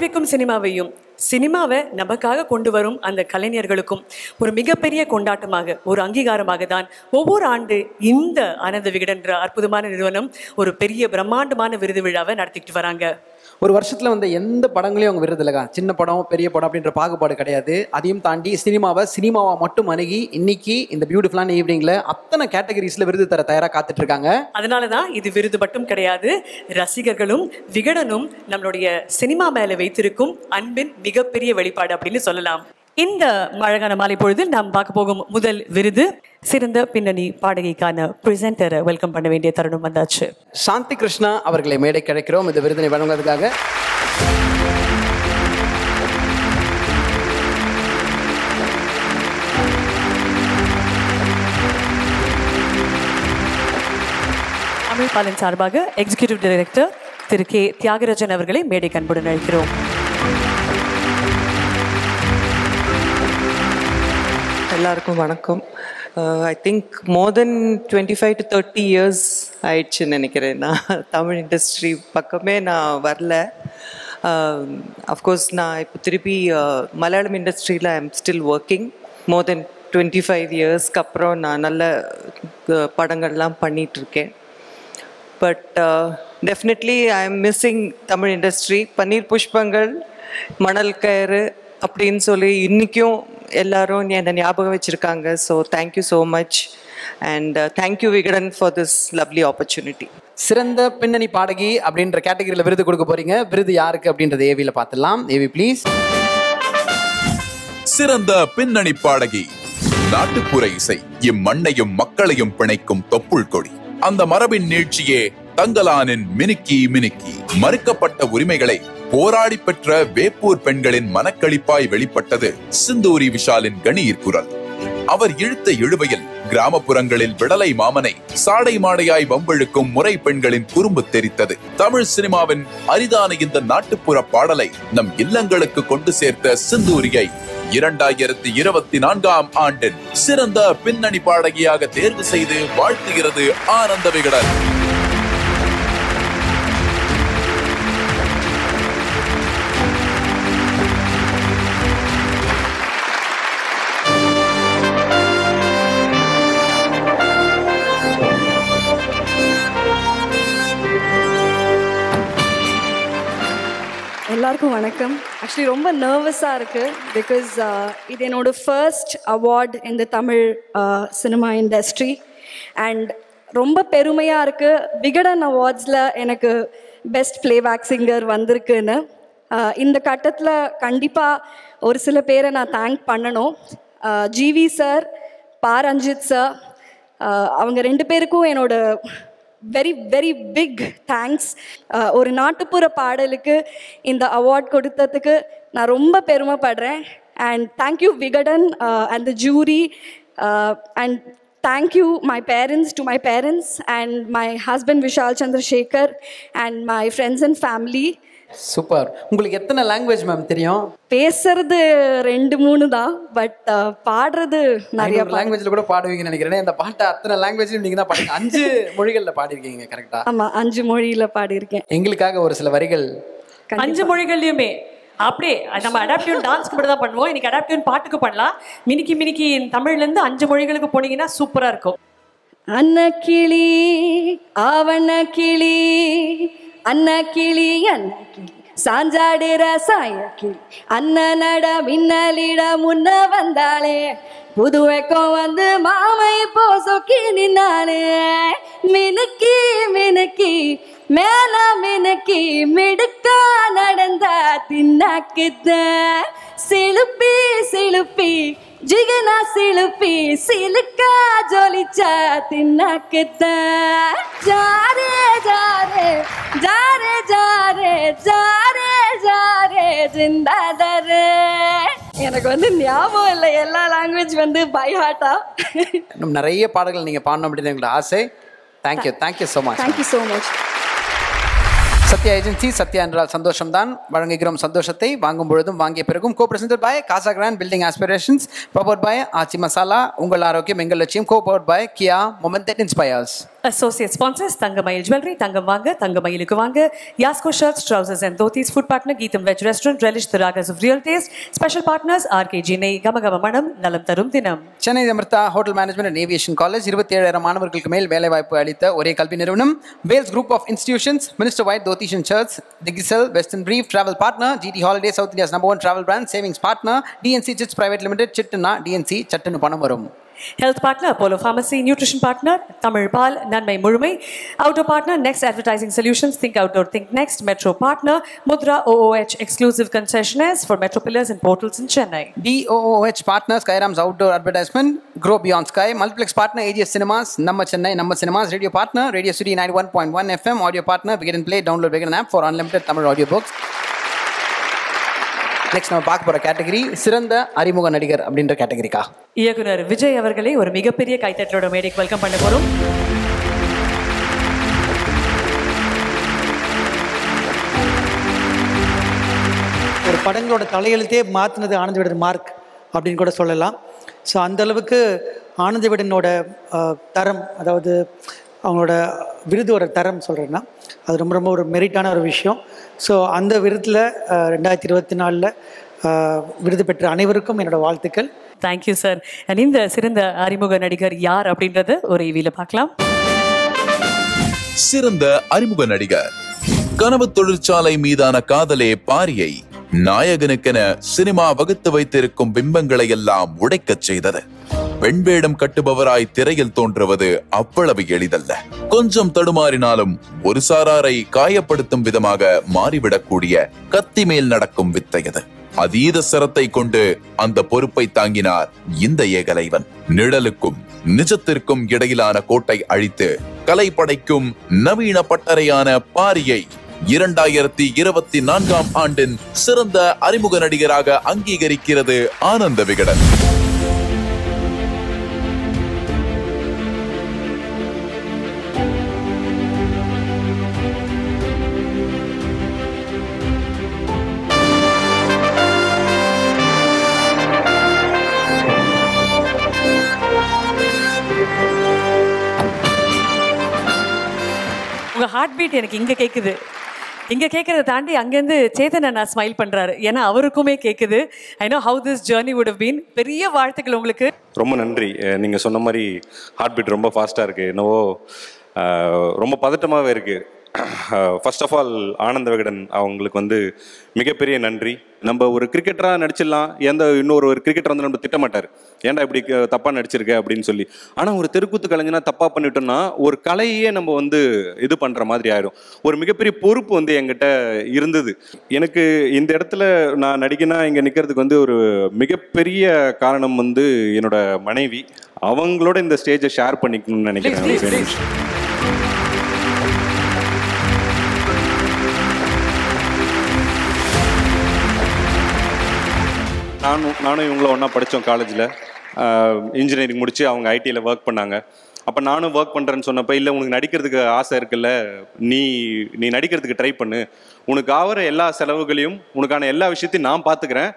சிரிக்கும் சினிமாவையும் சினிமாவை நமக்காக கொண்டு வரும் அந்த கலைஞர்களுக்கும் ஒரு மிகப்பெரிய கொண்டாட்டமாக ஒரு அங்கீகாரமாக தான் ஒவ்வொரு ஆண்டு இந்த ஆனந்த விகடன் என்ற அற்புதமான நிறுவனம் ஒரு பெரிய பிரம்மாண்டமான விருது விழாவை நடத்திக்கிட்டு வராங்க. ஒரு வருஷத்துல வந்து எந்த படங்களையும் அவங்க விருது இல்லைங்க. சின்ன படம் பெரிய படம் அப்படின்ற பாகுபாடு கிடையாது. அதையும் தாண்டி சினிமாவா மட்டும் அணுகி இன்னைக்கு இந்த பியூட்டிஃபுல்லான ஈவினிங்ல அத்தனை கேட்டகரிஸ்ல விருது தர தயாரா காத்துட்டு இருக்காங்க. அதனாலதான் இது விருது மட்டும் கிடையாது, ரசிகர்களும் விகடனும் நம்மளுடைய சினிமா மேல வைத்திருக்கும் அன்பின் மிகப்பெரிய வெளிப்பாடு அப்படின்னு சொல்லலாம். இந்த அழகான மாலை பொழுதில் நாம் பார்க்க போகும் முதல் விருது சிறந்த பின்னணி பாடகைக்கான பிரசன்டரை வெல்கம் பண்ண வேண்டிய தருணம் வந்தாச்சு. சாந்தி கிருஷ்ணா அவர்களை மேடை கிடைக்கிறோம் இந்த விருதினை வழங்குவதற்காக. தமிழ் பாலின் சார்பாக எக்ஸிகியூட்டிவ் டைரக்டர் திரு கே தியாகராஜன் அவர்களை மேடை அன்புடன் அழைக்கிறோம். எல்லாருக்கும் வணக்கம். I think more then 25 to 30 years ஆயிடுச்சுன்னு நினைக்கிறேன். நான் தமிழ் இண்டஸ்ட்ரி பக்கமே நான் வரல. அஃப்கோர்ஸ் நான் இப்போ திருப்பி மலையாளம் இண்டஸ்ட்ரியில் I am still working. More then 25 இயர்ஸ்க்கு அப்புறம் நான் நல்ல படங்கள்லாம் பண்ணிகிட்ருக்கேன். But definitely I am missing Tamil industry. Panneer Pushpangal, Manal கயிறு அப்படின்னு சொல்லி இன்றைக்கும் எல்லாரும் என்னை ஞாபகம் வச்சுருக்காங்க. So thank you so much and thank you Vikatan for this lovely opportunity. சிறந்த பின்னணி பாடகி அப்படின்ற கேட்டகரியில் விருது கொடுக்க போறீங்க. விருது யாருக்கு அப்படின்றத ஏவியில் பார்த்துடலாம். AV please. சிறந்த பின்னணி பாடகி. நாட்டுப்புற இசை இம்மண்ணையும் மக்களையும் பிணைக்கும் தொப்புள் கொடி. அந்த மரபின் நீட்சியே தங்கலானின் மினுக்கி மினுக்கி. மறுக்கப்பட்ட உரிமைகளை போராடி பெற்ற வேப்பூர் பெண்களின் மனக்களிப்பாய் வெளிப்பட்டது சிந்தூரி விஷாலின் கணீர் குரல். அவர் இழுத்த இழுவையில் கிராமப்புறங்களில் விடலை மாமனை சாடை மாடையாய் வம்பிழுக்கும் முறை பெண்களின் குறும்பு தெரித்தது. தமிழ் சினிமாவின் அரிதான இந்த நாட்டுப்புற பாடலை நம் இல்லங்களுக்கு கொண்டு சேர்த்த சிந்தூரியை 2024ஆம் ஆண்டின் சிறந்த பின்னணி பாடகியாக தேர்வு செய்து வாழ்த்துகிறது ஆனந்த விகடன். எல்லாருக்கும் வணக்கம். ஆக்சுவலி ரொம்ப நர்வஸாக இருக்குது. பிகாஸ் இது என்னோட ஃபர்ஸ்ட் அவார்ட் இந்த தமிழ் சினிமா இண்டஸ்ட்ரி. அண்ட் ரொம்ப பெருமையாக இருக்குது விகடன் அவார்ட்ஸில் எனக்கு பெஸ்ட் ப்ளேபேக் சிங்கர் வந்திருக்குன்னு. இந்த கட்டத்தில் கண்டிப்பாக ஒரு சில பேரை நான் தேங்க் பண்ணணும். ஜிவி சார், ரஞ்சித் சார், அவங்க ரெண்டு பேருக்கும் என்னோட வெரி வெரி பிக் தேங்க்ஸ். ஒரு நாட்டுப்புற பாடலுக்கு இந்த அவார்ட் கொடுத்ததுக்கு நான் ரொம்ப பெருமைப்படுறேன். And thank you Vikatan and the jury and thank you my parents, to my parents and my husband Vishal Chandrasekhar and my friends and family. Super. உங்களுக்கு எத்தனை லாங்குவேஜ் மேம் தெரியும்? பேசுறது 2-3 தான், பட் பாடுறது நிறைய லாங்குவேஜ்ல கூட பாடுவீங்கன்னு நினைக்கிறேன். இந்த பாட்டை அத்தனை லாங்குவேஜ்லயும் நீங்க தான் பாடுங்க. 5 மொழிகள்ல பாடிருக்கீங்க கரெக்டா? ஆமா, 5 மொழியில பாடியிருக்கேன். எங்களுக்காக ஒரு சில வரிகள் 5 மொழிகள்லயுமே அப்படியே நம்ம அடாப்டிவ் டான்ஸ்க்கு மட்டும் தான் பண்ணுவோம். இன்னைக்கு அடாப்டிவ் பாட்டுக்கு பண்ணலாம். மினிக்கி மினிக்கி தமிழ்ல இருந்து 5 மொழிகளுக்கு போனீங்கன்னா சூப்பரா இருக்கும். அன்ன கிளி ஆவண்ண கிளி, அன்ன கிளி அன்ன கிளி சாஞ்சாடுற சாய கிளி, அன்ன நட மின்னலிட முன்ன வந்தாளே, புது வெக்கம் வந்து மாமை போ சொக்கி நின்னாளே, மினுக்கி மினுக்கி மேல மினுக்கி மிடுக்கா நடந்தா தின்னாக்குத்த, சிலுப்பி சிலுப்பி ஜிகனா சிலுப்பி சிலுக்கா ஜொலிச்சா தின்னாக்குத்த, ஜாரே ஜாரே ஜாரே ஜாரே ஜாரே ஜாரே ஜிந்தாதரே. எனக்கு வந்து ஞாபகம் இல்லை எல்லா லாங்குவேஜ் வந்து பை ஹார்ட்டா. இன்னும் நிறைய பாடல்கள் நீங்க பாடணும் அப்படின்னு எங்களோட ஆசை. Thank you, thank you so much. Thank you so much. Sathya agency, Sathya என்றால் சந்தோஷம் தான். வழங்குகிறோம் சந்தோஷத்தை, வாங்கும் பொழுதும் வாங்கிய பிறகும். Co presented by Casa Grand building aspirations, powered by Aachi Masala, உங்கள் ஆரோக்கியம் எங்கள் லட்சியம், co powered by Kia moment that inspires. Associate sponsors Thangamayil Jewelry, Thangam Vanga, Thangamayilukku Vanga, Yasko Shirts, Trousers and Dhotis, Food Partner Geetham Veg Restaurant, Relish the Ragas of Real Taste, Special Partners RKG Nei, Gamagama Manam, Nalam Tarum Dinam. Chennai Amritha hotel management and aviation college 27,000 மாணவர்களுக்கு மேல் வேலை வாய்ப்பு அளித்த ஒரே கல்வி நிறுவனம். Vels group of institutions, minister white dhotis and shirts, டிகிசல், western brief, travel partner, GT holiday, south India's number 1 travel brand, savings partner, TNC chits private limited, சிட்டுனா டிஎன்சி சட்டுன்னு பணம் வரும். Health partner Apollo Pharmacy, Nutrition partner Tamil Pal, Nanmai Murumai, Outdoor partner Next Advertising Solutions, Think Outdoor Think Next, Metro partner Mudra OOH, exclusive concessionaires for Metro Pillars and Portals in Chennai. DOOH partner Skyram's Outdoor Advertisement, Grow Beyond Sky, Multiplex partner AGS Cinemas, Namma Chennai, Namma Cinemas, Radio partner Radio City 91.1 FM, audio partner Begin and Play, download Begin app for unlimited Tamil audiobooks. Next நம்ம பார்க்க போகிற category சிறந்த அறிமுக நடிகர் அப்படின்ற கேட்டகரிக்கா இயக்குனர் விஜய் அவர்களை ஒரு மிகப்பெரிய கைத்தட்டலோட மேடைக்கு வெல்கம் பண்ண போகிறோம். ஒரு படங்களோட தலையெழுத்தே மாற்றினது ஆனந்த விகடன் மார்க் அப்படின்னு கூட சொல்லலாம். ஸோ அந்தளவுக்கு ஆனந்த விகடனோட தரம், அதாவது அவங்களோட விருதோட தரம் சொல்கிறேன்னா அது ரொம்ப ரொம்ப ஒரு மெரிட்டான ஒரு விஷயம். ஸோ அந்த விருதில் 2024 விருது பெற்ற அனைவருக்கும் என்னோட வாழ்த்துக்கள். Thank you sir. அண்ட் இந்த சிறந்த அறிமுக நடிகர் யார் அப்படின்றத ஒரு இவியில் பார்க்கலாம். சிறந்த அறிமுக நடிகர். கனவு தொழிற்சாலை மீதான காதலே பாரியை நாயகனுக்கென சினிமா வகுத்து வைத்திருக்கும் பிம்பங்களை எல்லாம் உடைக்கச் செய்தது. பெண் வேடம் கட்டுபவராய் திரையில் தோன்றுவது அவ்வளவு எளிதல்ல. கொஞ்சம் தடுமாறினாலும் ஒரு சாராரை காயப்படுத்தும் விதமாக மாறிவிடக்கூடிய கத்தி மேல் நடக்கும் வித்தையது. அதீத சிரத்தை கொண்டு அந்த பொறுப்பை தாங்கினார் இந்த ஏகலைவன். நிழலுக்கும் நிஜத்திற்கும் இடையிலான கோட்டை அழித்து கலை படைக்கும் நவீன பட்டறையான பாரியை 2024ஆம் ஆண்டின் சிறந்த அறிமுக நடிகராக அங்கீகரிக்கிறது ஆனந்த விகடன். உங்க ஹார்ட் பீட் எனக்கு இங்க கேக்குது. இங்க கேட்கறத தாண்டி அங்கேருந்து சேதன் அண்ணா ஸ்மைல் பண்றாரு. ஏன்னா அவருக்குமே கேட்குது. I know how this journey would have been. பெரிய வாழ்த்துக்கள் உங்களுக்கு. ரொம்ப நன்றி. நீங்க சொன்ன மாதிரி ஹார்ட் பீட் ரொம்ப ஃபாஸ்டா இருக்கு. என்னவோ ரொம்ப பதட்டமாகவே இருக்கு. First of all Ananda Vikatan அவங்களுக்கு மிகப்பெரிய நன்றி. நம்ம ஒரு கிரிக்கெட்டராக நடிச்சிடலாம், இன்னொரு கிரிக்கெட்டர் நம்ம திட்டமாட்டார், ஏன்டா இப்படி தப்பாக நடிச்சிருக்க அப்படின்னு சொல்லி. ஆனால் ஒரு தெருக்கூத்து கலைஞனா தப்பாக பண்ணிட்டோம்னா ஒரு கலையே நம்ம இது பண்ணுற மாதிரி ஆயிடும். ஒரு மிகப்பெரிய பொறுப்பு என்கிட்ட இருந்தது. எனக்கு இந்த இடத்துல நான் நடிகனா இங்கே நிற்கிறதுக்கு ஒரு மிகப்பெரிய காரணம் என்னோட மனைவி. அவங்களோட இந்த ஸ்டேஜை ஷேர் பண்ணிக்கணும்னு நினைக்கிறேன். நானும் இவங்களும் ஒன்றா படித்தோம் காலேஜில். இன்ஜினியரிங் முடித்து அவங்க ஐடியில் ஒர்க் பண்ணாங்க. அப்போ நானும் ஒர்க் பண்ணுறேன்னு சொன்னப்போ, இல்லை உனக்கு நடிக்கிறதுக்கு ஆசை இருக்குல்ல, நீ நடிக்கிறதுக்கு ட்ரை பண்ணு, உனக்கு ஆகிற எல்லா செலவுகளையும் உனக்கான எல்லா விஷயத்தையும் நான் பார்த்துக்கிறேன்.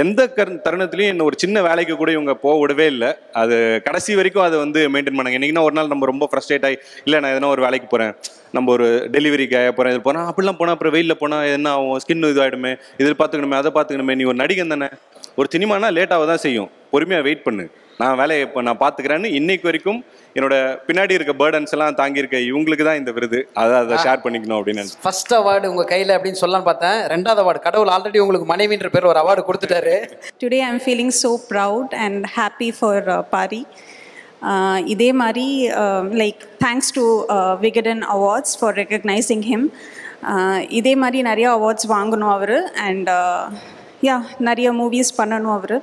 எந்த தருணத்துலையும் என்ன ஒரு சின்ன வேலைக்கு கூட இவங்க போக விடவே இல்லை. அது கடைசி வரைக்கும் அதை மெயின்டைன் பண்ணாங்க. என்னைக்குன்னா ஒரு நாள் நம்ம ரொம்ப ஃப்ரஸ்ட்ரேட் ஆகி, இல்லை நான் எதனா ஒரு வேலைக்கு போகிறேன், நம்ம ஒரு டெலிவரிக்கு போகிறேன், இது போனால் அப்படிலாம் போனால் அப்புறம் வெயிலில் போனால் என்ன ஆகும், ஸ்கின் இதாகிடுமே, இதில் பார்த்துக்கணுமே, அதை பார்த்துக்கணுமே. நீ ஒரு நடிகன் தானே, ஒரு சினிமானா லேட்டாக தான் செய்யும், பொறுமையாக வெயிட் பண்ணு, நான் வேலையை இப்போ நான் பார்த்துக்கிறேன்னு இன்னைக்கு வரைக்கும் என்னோட பின்னாடி இருக்க பேர்டன்ஸ் எல்லாம் தாங்கியிருக்க இவங்களுக்கு தான் இந்த விருது. அதை ஷேர் பண்ணிக்கணும் அப்படின்னு. ஃபர்ஸ்ட் அவார்டு உங்கள் கையில் அப்படின்னு சொல்லலான்னு பார்த்தேன். ரெண்டாவது அவார்டு கடவுள் ஆல்ரெடி உங்களுக்கு மனைவின்ற பேர் ஒரு அவார்டு கொடுத்துட்டாரு. Today I am feeling so proud and happy for Pari. இதே மாதிரி like thanks to Vikatan awards for recognising him. இதே மாதிரி நிறைய அவார்ட்ஸ் வாங்கணும் அவர். அண்ட் நிறைய மூவிஸ் பண்ணணும் அவர்.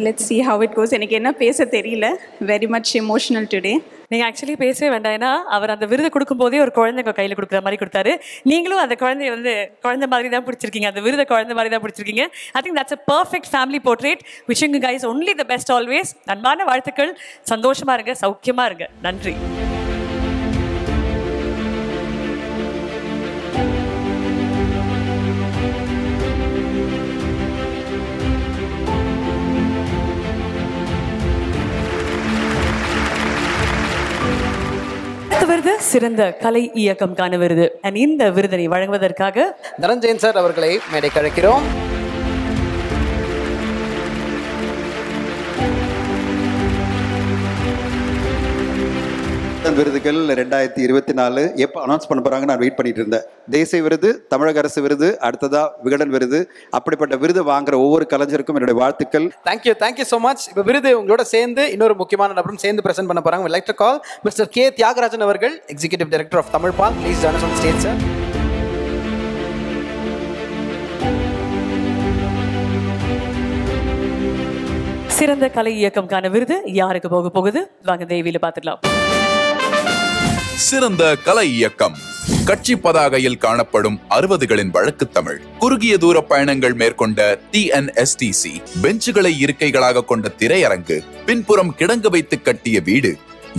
Let's see how it goes. எனக்கு என்ன பேச தெரியல. Very much emotional today. நீங்கள் ஆக்சுவலி பேசவே வேண்டாம். ஏன்னா அவர் அந்த விருது கொடுக்கும்போதே ஒரு குழந்தைங்க கையில் கொடுக்குற மாதிரி கொடுத்தாரு. நீங்களும் அந்த குழந்தைய குழந்தை மாதிரி தான் பிடிச்சிருக்கீங்க, அந்த விருதை குழந்தை மாதிரி தான் பிடிச்சிருக்கீங்க. I think that's a perfect family portrait. Wishing you guys only the best always. அன்பான வாழ்த்துக்கள். சந்தோஷமா இருங்க, சௌக்கியமா இருங்க. நன்றி. அடுத்தது சிறந்த கலை இயக்கம்கான விருது. இந்த விருதினை வழங்குவதற்காக தனஞ்சயன் சார் அவர்களை மேடைக்கு அழைக்கிறோம். விருதுகள் 2024 எப்போ அனௌன்ஸ் பண்ண போறாங்க நான் வெயிட் பண்ணிட்டு இருந்தேன். தேசிய விருது, தமிழக அரசு விருது, அடுத்ததா விகடன் விருது. அப்படிப்பட்ட விருது வாங்குற ஒவ்வொரு கலைஞருக்கும் என்னுடைய வாழ்த்துக்கள். Thank you so much. இப்போ விருது உங்களோட சேர்ந்து இன்னொரு முக்கியமான நபரும் சேர்ந்து பிரசன்ட் பண்ண போறாங்க. Like to call mister K Thiyagarajan அவர்கள், executive director of Tamil Paal. Please join us on stage sir. சிறந்த கலை இயக்கம்கான விருது யாருக்கு போக போகுது? வாங்க தேவியில பார்த்துக்கலாம். சிறந்த கலை இயக்கம். கட்சி பதாகையில் காணப்படும் 60களின் வழக்கு தமிழ், குறுகிய தூர பயணங்கள் மேற்கொண்ட TNSTC, பெஞ்சுகளை இருக்கைகளாக கொண்ட திரையரங்கு, பின்புறம் கிடங்கு வைத்து கட்டிய வீடு,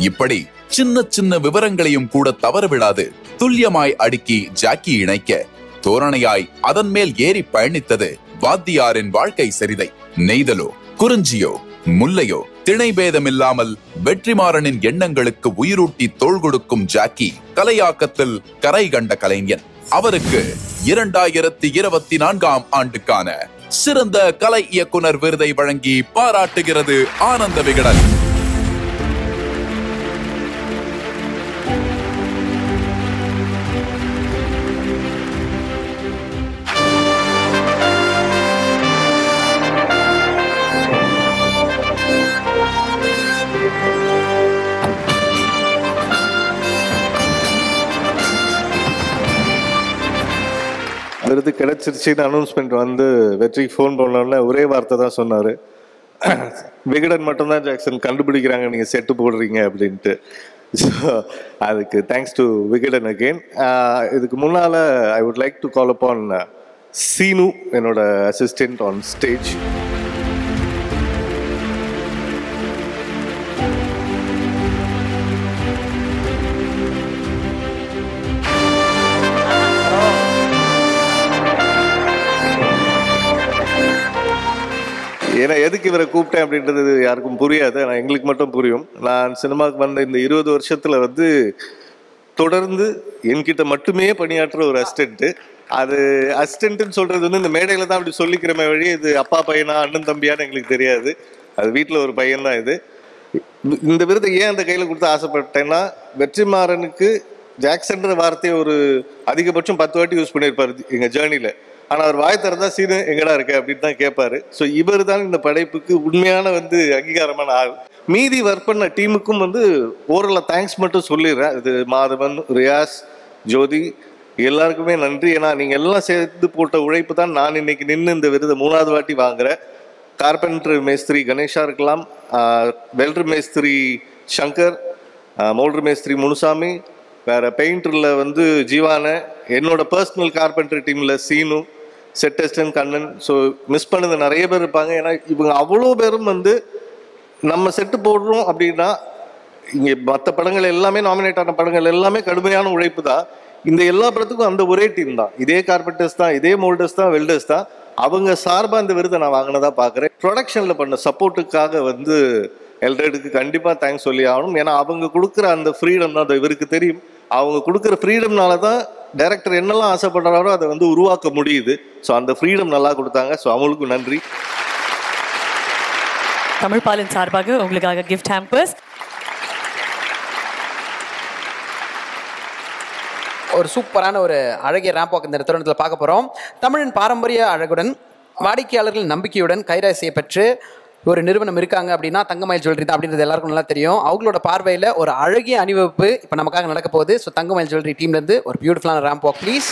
இப்படி சின்ன சின்ன விவரங்களையும் கூட தவறவிடாது துல்லியமாய் அடுக்கி ஜாக்கி இணைக்க, தோரணையாய் அதன் மேல் ஏறி பயணித்தது வாத்தியாரின் வாழ்க்கை சரிதை. நெய்தலோ குறிஞ்சியோ முல்லையோ திணைபேதமில்லாமல் வெற்றிமாறனின் எண்ணங்களுக்கு உயிரூட்டி தோள் கொடுக்கும் ஜாக்கி கலையாக்கத்தில் கரை கண்ட கலைஞன். அவருக்கு 2024ஆம் ஆண்டுக்கான சிறந்த கலை இயக்குனர் விருதை வழங்கி பாராட்டுகிறது ஆனந்த விகடன். விருது கிடைச்சிருச்சுன்னு அனௌன்ஸ்மெண்ட் வந்து வெற்றிக்கு ஃபோன் பண்ணோன்னே ஒரே வார்த்தை தான் சொன்னார், விகடன் மட்டும்தான் ஜாக்சன் கண்டுபிடிக்கிறாங்க நீங்கள் செட்டு போடுறீங்க அப்படின்ட்டு. ஸோ அதுக்கு தேங்க்ஸ் டு விகடன் அகெயின். இதுக்கு முன்னால் I would like to call upon Seenu, என்னோட அசிஸ்டன்ட் ஆன் ஸ்டேஜ். ஏன்னா எதுக்கு இவரை கூப்பிட்டேன் அப்படின்றது யாருக்கும் புரியாது, ஆனால் எங்களுக்கு மட்டும் புரியும். நான் சினிமாவுக்கு வந்த இந்த 20 வருஷத்தில் வந்து தொடர்ந்து என்கிட்ட மட்டுமே பணியாற்றுற ஒரு அசிஸ்டண்ட்டு. அது அசிஸ்டண்ட்டுன்னு சொல்கிறது வந்து இந்த மேடையில் தான் அப்படி சொல்லிக்கிறமே வழி, இது அப்பா பையனா அண்ணன் தம்பியான்னு எங்களுக்கு தெரியாது. அது வீட்டில் ஒரு பையன் தான். இது இந்த விருதை ஏன் அந்த கையில் கொடுத்து ஆசைப்பட்டேன்னா, வெற்றிமாறனுக்கு ஜாக்சன்ற வார்த்தையை ஒரு அதிகபட்சம் 10 வாட்டி யூஸ் பண்ணியிருப்பார் எங்கள் ஜேர்னியில். ஆனால் அவர் வாய் திறந்தா சீனு எங்கடா இருக்க அப்படின்னு தான் கேட்பாரு. ஸோ இவர் தான் இந்த படைப்புக்கு உண்மையான வந்து அங்கீகாரமான ஆள். மீதி ஒர்க் பண்ண டீமுக்கும் வந்து ஓரளவு தேங்க்ஸ் மட்டும் சொல்லிடுறேன். இது மாதவன், ரியாஸ், ஜோதி எல்லாருக்குமே நன்றி. ஏன்னா நீங்கள் எல்லாம் சேர்த்து போட்ட உழைப்பு தான் நான் இன்னைக்கு நின்று இந்த விருதை 3வது வாட்டி வாங்குறேன். கார்பெண்டர் மேஸ்திரி கணேஷா இருக்கலாம், வெல்டர் மேஸ்திரி சங்கர், மோல்டர் மேஸ்திரி முனுசாமி, வேறு பெயிண்டரில் வந்து ஜீவான, என்னோட பர்சனல் கார்பெண்டர் டீமில் Seenu, set assistant Kannan. So miss பண்ணது நிறைய பேர் இருப்பாங்க. ஏன்னா இவங்க அவ்வளோ பேரும் வந்து நம்ம செட்டு போடுறோம் அப்படின்னா, இங்கே மற்ற படங்கள் எல்லாமே நாமினேட் ஆன படங்கள் எல்லாமே கடுமையான உழைப்பு தான். இந்த எல்லா படத்துக்கும் அந்த ஒரே டீம் தான், இதே கார்பெண்டர்ஸ் தான், இதே மோல்டர்ஸ் தான், வெல்டர்ஸ் தான். அவங்க சார்பாக இந்த விருதை நான் வாங்கினதா பார்க்குறேன். ப்ரொடக்ஷனில் பண்ண சப்போர்ட்டுக்காக வந்து எல்ரெடுக்கு கண்டிப்பாக தேங்க்ஸ் சொல்லி ஆகணும். ஏன்னா அவங்க கொடுக்குற அந்த ஃப்ரீடம் தான், அது இவருக்கு தெரியும். அவங்க கொடுக்குற ஃப்ரீடம்னால தான் டைரக்டர் என்னெல்லாம் ஆசைப்படுறாரோ அதை வந்து உருவாக்க முடியுது. ஸோ அந்த ஃப்ரீடம் நல்லா கொடுத்தாங்க. ஸோ அவங்களுக்கு நன்றி. தமிழ் பாலின் சார்பாக உங்களுக்காக கிஃப்ட் ஹேம்பர்ஸ். ஒரு சூப்பரான ஒரு அழகிய ரேம்ப் வாக் இந்த தருணத்தில் பார்க்க போகிறோம். தமிழின் பாரம்பரிய அழகுடன் வாடிக்கையாளர்கள் நம்பிக்கையுடன் கைராசியை பெற்று ஒரு நிறுவனம் இருக்காங்க அப்படின்னா தங்கமயில் ஜுவல்லரி தான் அப்படின்றது எல்லாருக்கும் நல்லா தெரியும். அவங்களோட பார்வையில் ஒரு அழகிய அணிவகுப்பு இப்போ நமக்காக நடக்க போகுது. ஸோ தங்கமயில் ஜுவல்லரி டீம்லேருந்து ஒரு பியூட்டிஃபுல்லான ரேம்ப் வாக் ப்ளீஸ்.